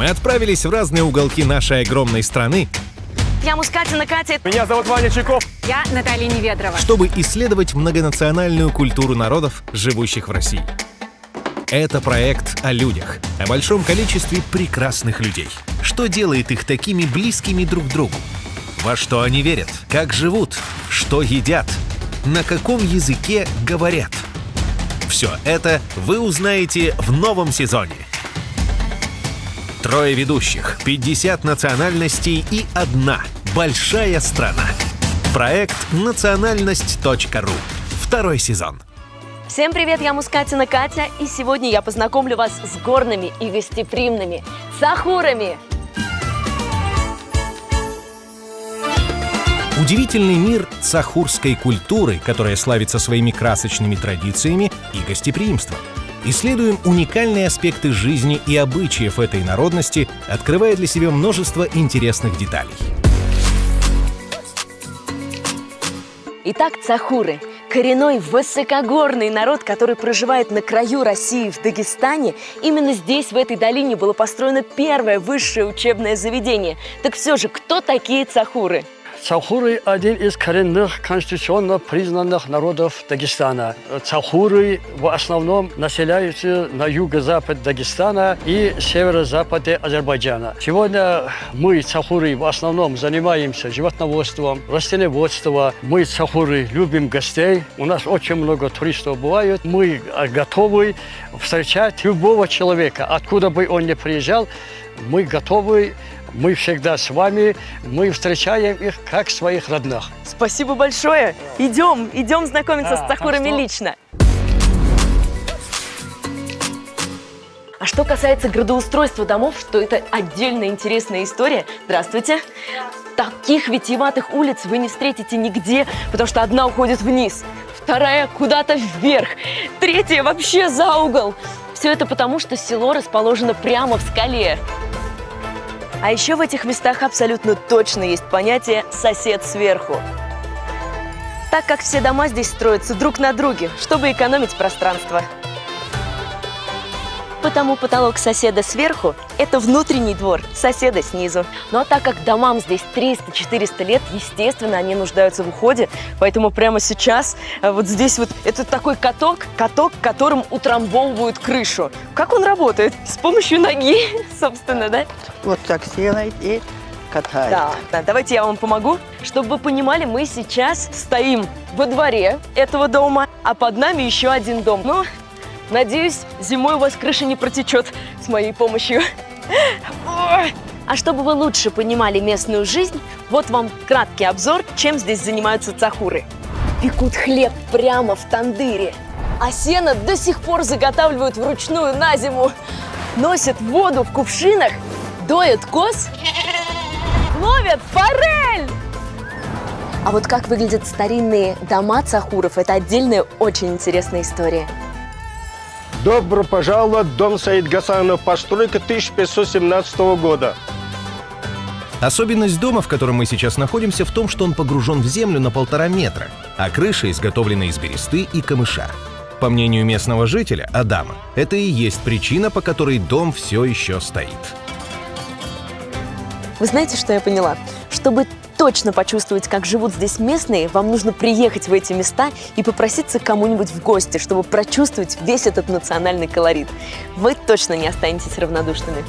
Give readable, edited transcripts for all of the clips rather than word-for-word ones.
мы отправились в разные уголки нашей огромной страны, Я Мускатина Катя. Меня зовут Ваня Чайков. Я Наталья Неведрова. чтобы исследовать многонациональную культуру народов, живущих в России. Это проект о людях, о большом количестве прекрасных людей. Что делает их такими близкими друг к другу? Во что они верят? Как живут? Что едят? На каком языке говорят? Все это вы узнаете в новом сезоне. 3 ведущих, 50 национальностей и одна большая страна. Проект национальность.ру. 2 сезон. Всем привет, я Мускатина Катя, и сегодня я познакомлю вас с горными и гостеприимными цахурами. Удивительный мир цахурской культуры, которая славится своими красочными традициями и гостеприимством. Исследуем уникальные аспекты жизни и обычаев этой народности, открывая для себя множество интересных деталей. Итак, цахуры – коренной высокогорный народ, который проживает на краю России, в Дагестане. Именно здесь, в этой долине, было построено первое высшее учебное заведение. Так все же, кто такие цахуры? Цахуры – один из коренных конституционно признанных народов Дагестана. Цахуры в основном населяются на юго-запад Дагестана и северо-западе Азербайджана. Сегодня мы, цахуры, в основном занимаемся животноводством, растениеводством. Мы, цахуры, любим гостей. У нас очень много туристов бывает. Мы готовы встречать любого человека, откуда бы он ни приезжал. Мы готовы. Мы всегда с вами, мы встречаем их как своих родных. Спасибо большое. Идем знакомиться с цахурами лично. А что касается градоустройства домов, что это отдельно интересная история. Здравствуйте. Таких витиеватых улиц вы не встретите нигде, потому что одна уходит вниз, вторая куда-то вверх, третья вообще за угол. Все это потому, что село расположено прямо в скале. А еще в этих местах абсолютно точно есть понятие «сосед сверху». Так как все дома здесь строятся друг на друге, чтобы экономить пространство. Потому потолок соседа сверху – это внутренний двор соседа снизу. Ну а так как домам здесь 300-400 лет, естественно, они нуждаются в уходе. Поэтому прямо сейчас вот здесь вот это такой каток, которым утрамбовывают крышу. Как он работает? С помощью ноги, собственно, да? Вот так сделает и катает. Да, давайте я вам помогу. Чтобы вы понимали, мы сейчас стоим во дворе этого дома, а под нами еще один дом. Ну, надеюсь, зимой у вас крыша не протечет с моей помощью. А чтобы вы лучше понимали местную жизнь, вот вам краткий обзор, чем здесь занимаются цахуры. Пекут хлеб прямо в тандыре, а сено до сих пор заготавливают вручную на зиму. Носят воду в кувшинах, доят коз, ловят форель. А вот как выглядят старинные дома цахуров, это отдельная очень интересная история. Добро пожаловать, дом Саид Гасанов, постройка 1517 года. Особенность дома, в котором мы сейчас находимся, в том, что он погружен в землю на 1,5 метра, а крыша изготовлена из бересты и камыша. По мнению местного жителя, Адама, это и есть причина, по которой дом все еще стоит. Вы знаете, что я поняла? Чтобы точно почувствовать, как живут здесь местные, вам нужно приехать в эти места и попроситься к кому-нибудь в гости, чтобы прочувствовать весь этот национальный колорит. Вы точно не останетесь равнодушными.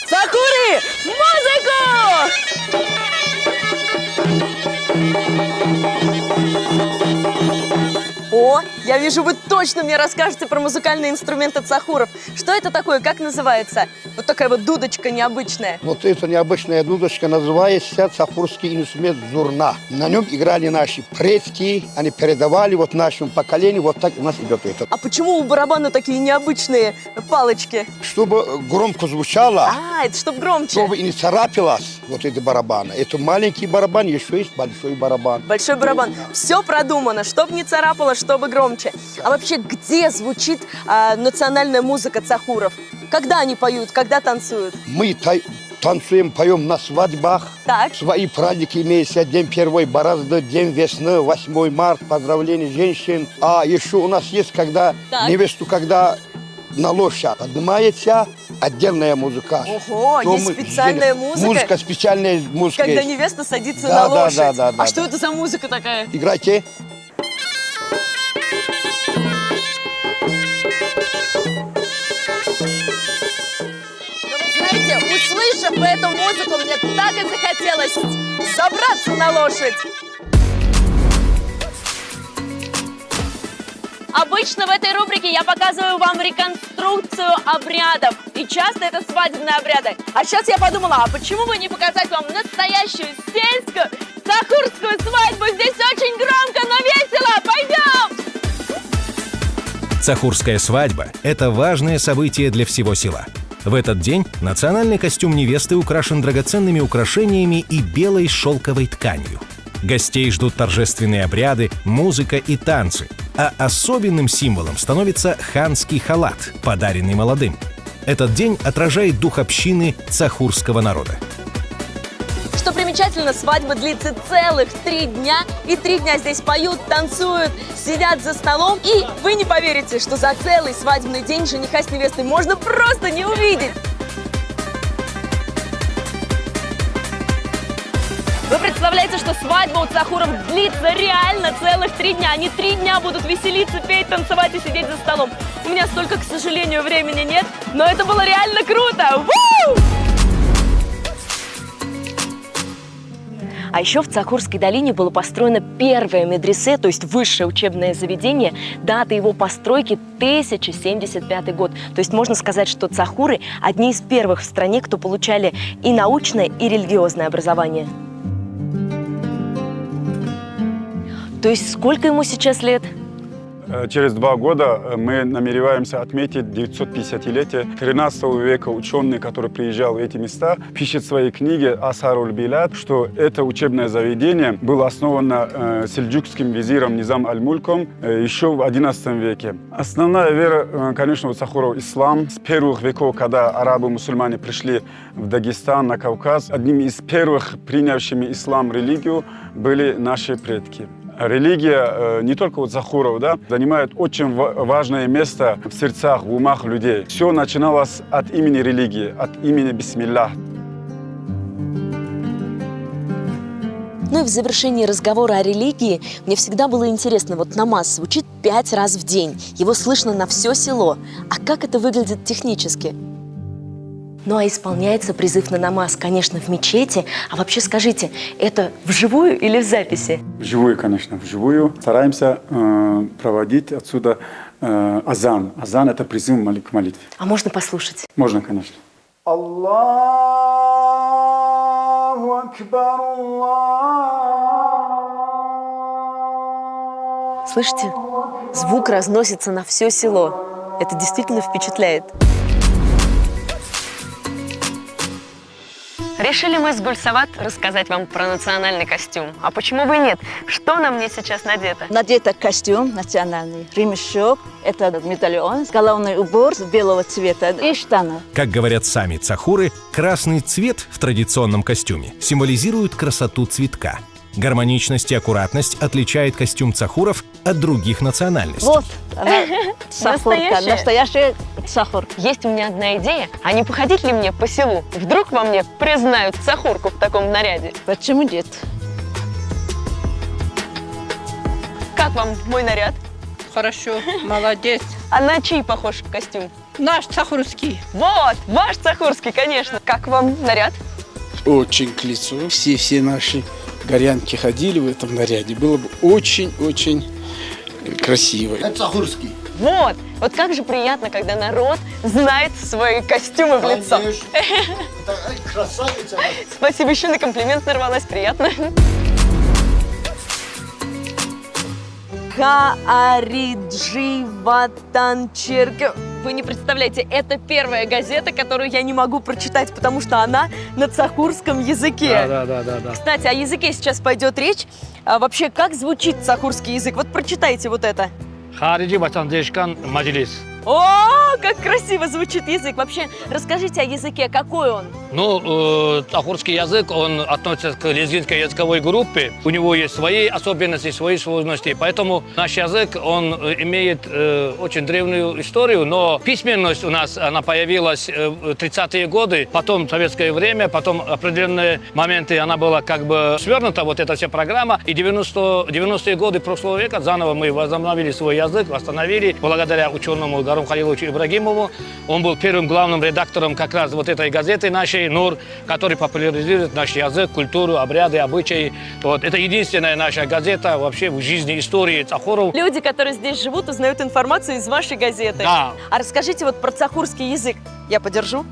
Цахуры! Музыку! О, я вижу, вы точно мне расскажете про музыкальные инструменты цахуров. Что это такое, как называется? Вот такая вот дудочка необычная. Вот эта необычная дудочка называется цахурский инструмент зурна. На нем играли наши предки, они передавали вот нашему поколению, вот так у нас идет это. А почему у барабана такие необычные палочки? Чтобы громко звучало, Это чтобы громче. чтобы и не царапилось вот эти барабаны. Это маленький барабан, еще есть большой барабан. Большой барабан. Все продумано, чтобы не царапало, чтобы громче. А вообще, где звучит национальная музыка цахуров? Когда они поют, когда танцуют? Мы танцуем, поем на свадьбах. Так. Свои праздники имеются. День первой Борозды, День весны, 8 марта, поздравления женщин. А еще у нас есть, когда Так. невесту, когда на лошадь поднимается, отдельная музыка. Ого, То есть мы- специальная музыка? Музыка, специальная музыка. Когда есть. невеста садится Да, на да, лошадь. да, да, да, А что да. это за музыка такая? Играйте. Знаете, услышав эту музыку, мне так и захотелось забраться на лошадь. Обычно в этой рубрике я показываю вам реконструкцию обрядов. И часто это свадебные обряды. А сейчас я подумала, а почему бы не показать вам настоящую сельскую сахурскую свадьбу? Здесь очень громко, но весело. Пойдем! Цахурская свадьба – это важное событие для всего села. В этот день национальный костюм невесты украшен драгоценными украшениями и белой шелковой тканью. Гостей ждут торжественные обряды, музыка и танцы. А особенным символом становится ханский халат, подаренный молодым. Этот день отражает дух общины цахурского народа. Что примечательно, свадьба длится целых 3 дня. И 3 дня здесь поют, танцуют, сидят за столом. И вы не поверите, что за целый свадебный день жениха с невестой можно просто не увидеть. Вы представляете, что свадьба у цахуров длится реально целых 3 дня. Они 3 дня будут веселиться, петь, танцевать и сидеть за столом. У меня столько, к сожалению, времени нет, но это было реально круто! Ву! А еще в Цахурской долине было построено первое медресе, то есть высшее учебное заведение. Дата его постройки 1075 год. То есть можно сказать, что цахуры – одни из первых в стране, кто получали и научное, и религиозное образование. То есть сколько ему сейчас лет? Через 2 года мы намереваемся отметить 950-летие 13 века. Ученый, который приезжал в эти места, пишет в своей книге «Асаруль Билад», что это учебное заведение было основано сельджукским визиром Низам аль-Мульком еще в XI веке. Основная вера, конечно, у цахуров ислам. С первых веков, когда арабы-мусульмане пришли в Дагестан, на Кавказ, одними из первых принявшими ислам религию были наши предки. Религия не только у цахуров, занимает очень важное место в сердцах, в умах людей. Все начиналось от имени религии, от имени Бисмиллах. Ну и в завершении разговора о религии мне всегда было интересно, вот намаз звучит 5 раз в день, его слышно на все село. А как это выглядит технически? Ну а исполняется призыв на намаз, конечно, в мечети. А вообще скажите, это вживую или в записи? Вживую, конечно, вживую. Стараемся проводить отсюда азан. Азан – это призыв к молитве. А можно послушать? Можно, конечно. Аллаху акбар, Аллах. Слышите? Звук разносится на все село. Это действительно впечатляет. Решили мы с Гульсават рассказать вам про национальный костюм. А почему бы и нет? Что на мне сейчас надето? Надето костюм национальный, ремешок, это медальон, головной убор белого цвета и штаны. Как говорят сами цахуры, красный цвет в традиционном костюме символизирует красоту цветка. Гармоничность и аккуратность отличает костюм цахуров от других национальностей. Вот она, сахурка, настоящая сахурка. Есть у меня одна идея. А не походить ли мне по селу? Вдруг во мне признают цахурку в таком наряде? Почему нет? Как вам мой наряд? Хорошо, молодец. А на чей похож костюм? Наш цахурский. Вот, ваш цахурский, конечно. Как вам наряд? Очень к лицу. Все наши горянки ходили в этом наряде. Было бы очень-очень красиво. Это цахурский. Вот как же приятно, когда народ знает свои костюмы в лицо. Это красавица. Спасибо, еще на комплимент нарвалась, приятно. Хаариджи Ватанчерке. Вы не представляете, это первая газета, которую я не могу прочитать, потому что она на цахурском языке. Да. Кстати, о языке сейчас пойдет речь. А вообще, как звучит цахурский язык? Вот прочитайте вот это. Хариджи ватандешкан маджлис. О, как красиво звучит язык. Вообще, расскажите о языке, какой он? Ну, цахурский язык, он относится к лезгинской языковой группе. У него есть свои особенности, свои сложности. Поэтому наш язык, он имеет очень древнюю историю, но письменность у нас, она появилась в 30-е годы, потом в советское время, потом в определенные моменты она была как бы свернута, вот эта вся программа. И 90-е годы прошлого века заново мы возобновили свой язык, восстановили, благодаря ученому Гарун Халиловичу Ибрагимову. Он был первым главным редактором как раз вот этой газеты нашей «Нур», который популяризирует наш язык, культуру, обряды, обычаи. Вот. Это единственная наша газета вообще в жизни, истории цахуров. Люди, которые здесь живут, узнают информацию из вашей газеты. Да. А расскажите вот про цахурский язык. Я подержу.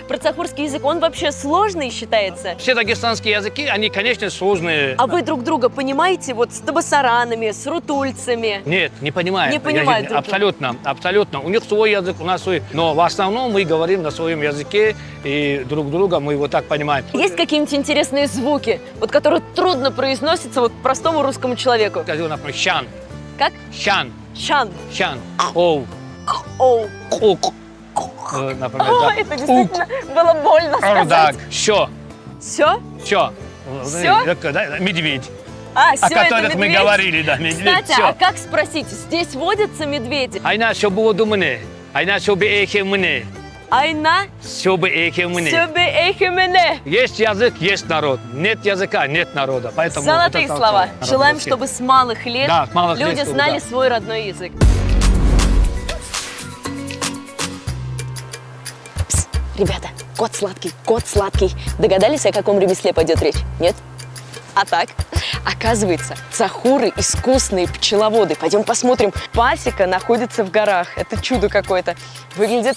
Про цахурский язык. Он вообще сложный считается? Все дагестанские языки, они, конечно, сложные. А вы друг друга понимаете вот с табасаранами, с рутульцами? Нет, не понимаем. Не понимают друг друга. Абсолютно, абсолютно. У них свой язык, у нас свой. Но в основном мы говорим на своем языке, и друг друга мы вот так понимаем. Есть какие-нибудь интересные звуки, вот которые трудно произносятся вот простому русскому человеку? Скажу, например, щан. Как? Щан. Щан. Щан. Оу. Оу. Ук. Например, О, да. это действительно было больно сказать. Так, все. Все? Все. Всё? Медведь. А, О все, это которых мы медведь? говорили, да, медведь. Кстати, Всё. а как спросить, здесь водятся медведи? Айна шобу думане. Айна шобу эхе мне. Айна, Шобу эхе мне. сёбе эхемене. Есть язык, есть народ. Нет языка, нет народа. Поэтому Золотые это слова. народный Желаем, язык. чтобы с малых лет Да, с малых лет, люди чтобы, знали да. свой родной язык. Пс, ребята, кот сладкий, кот сладкий. Догадались, о каком ремесле пойдет речь? Нет? А так, оказывается, цахуры – искусные пчеловоды. Пойдем посмотрим. Пасека находится в горах. Это чудо какое-то. Выглядит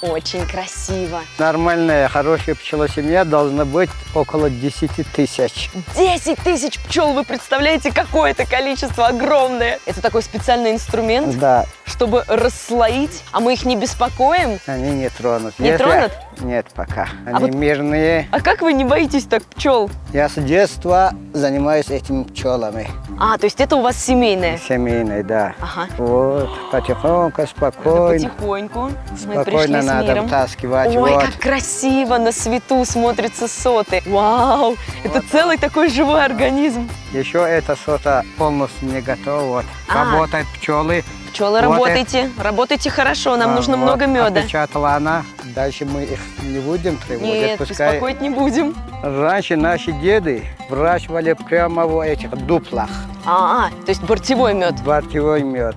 очень красиво. Нормальная, хорошая пчелосемья должна быть около 10 тысяч. 10 тысяч пчел, вы представляете, какое это количество огромное. Это такой специальный инструмент, Да, чтобы расслоить, а мы их не беспокоим. они не тронут. Не тронут? Нет, пока. Они вот- мирные. А как вы не боитесь так пчел? Я с детства занимаюсь этими пчелами. А, то есть это у вас семейное? Семейной, да. Ага. Вот, потихоньку, спокойно. Потихоньку. Мы Спокойно пришли с надо миром. втаскивать. Ой, вот. как красиво на свету смотрятся соты. Вау, это целый такой живой организм. Еще это сота полностью не готово. Вот. А. Работают пчелы. Пчелы, Вот работайте, работайте хорошо, нам нужно вот, много меда. Отпечатала она. Дальше мы их не будем тревожить. Нет, Пускай. беспокоить не будем. Раньше наши деды выращивали прямо в этих дуплах. То есть бортевой мед. Бортевой мед.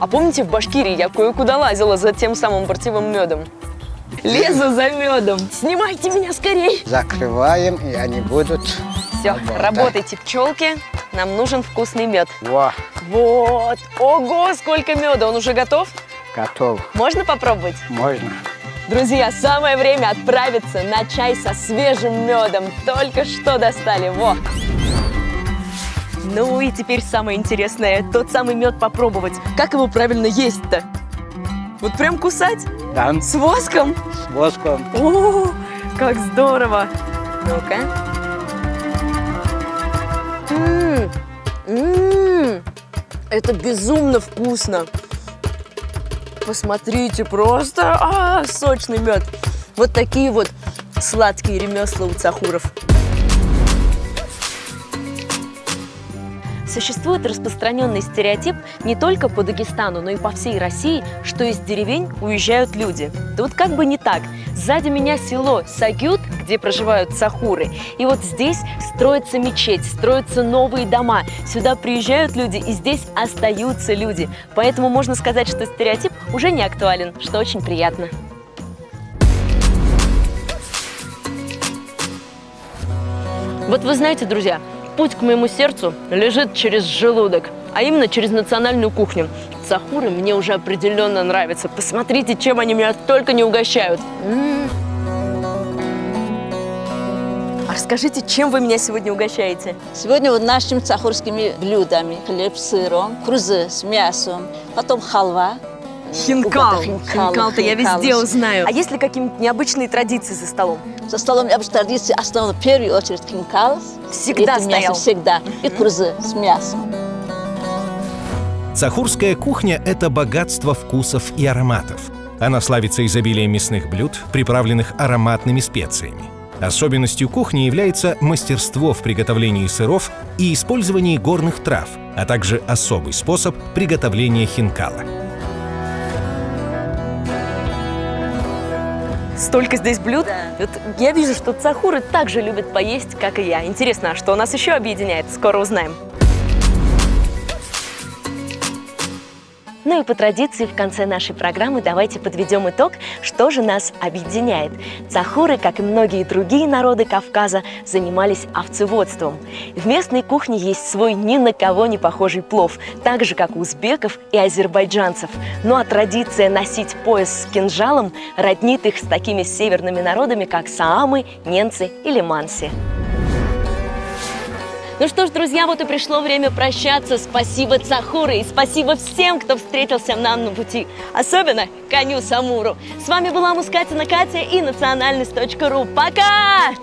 А помните, в Башкирии я кое-куда лазила за тем самым бортевым медом? Лезу за медом. Снимайте меня скорей. Закрываем, и они будут... Все, работайте, пчелки. Нам нужен вкусный мед. Во, Вот. Ого, сколько меда. Он уже готов? готов. Можно попробовать? Можно. Друзья, самое время отправиться на чай со свежим медом. Только что достали. Во. Ну и теперь самое интересное. Тот самый мед попробовать. Как его правильно есть-то? Вот прям кусать? Да, С воском? с воском. О, как здорово! Ну-ка. Это безумно вкусно. Посмотрите, просто сочный мед. Вот такие вот сладкие ремесла у цахуров. Существует распространенный стереотип не только по Дагестану, но и по всей России, что из деревень уезжают люди. Тут как бы не так. Сзади меня село Сагют, где проживают цахуры. И вот здесь строится мечеть, строятся новые дома. Сюда приезжают люди, и здесь остаются люди. Поэтому можно сказать, что стереотип уже не актуален, что очень приятно. Вот вы знаете, друзья, путь к моему сердцу лежит через желудок, а именно через национальную кухню. Цахуры мне уже определенно нравятся. Посмотрите, чем они меня только не угощают. А расскажите, чем вы меня сегодня угощаете? Сегодня вот нашими цахурскими блюдами. Хлеб с сыром, крузы с мясом, потом халва. Хинкал. Хинкал. Хинкал-то я Хинкал. везде узнаю. А есть ли какие-нибудь необычные традиции за столом? За столом обычно традиции основана в первую очередь хинкал. Всегда Это мясо стоял. всегда. И крузы с мясом. Сахурская кухня – это богатство вкусов и ароматов. Она славится изобилием мясных блюд, приправленных ароматными специями. Особенностью кухни является мастерство в приготовлении сыров и использовании горных трав, а также особый способ приготовления хинкала. Столько здесь блюд. Вот я вижу, что цахуры также любят поесть, как и я. Интересно, а что нас еще объединяет? Скоро узнаем. Ну и по традиции в конце нашей программы давайте подведем итог, что же нас объединяет. Цахуры, как и многие другие народы Кавказа, занимались овцеводством. В местной кухне есть свой ни на кого не похожий плов, так же, как у узбеков и азербайджанцев. Ну а традиция носить пояс с кинжалом роднит их с такими северными народами, как саамы, ненцы или манси. Ну что ж, друзья, вот и пришло время прощаться. Спасибо, цахуры, и спасибо всем, кто встретился нам на пути. Особенно коню Самуру. С вами была Мускатина Катя и национальность.ру. Пока!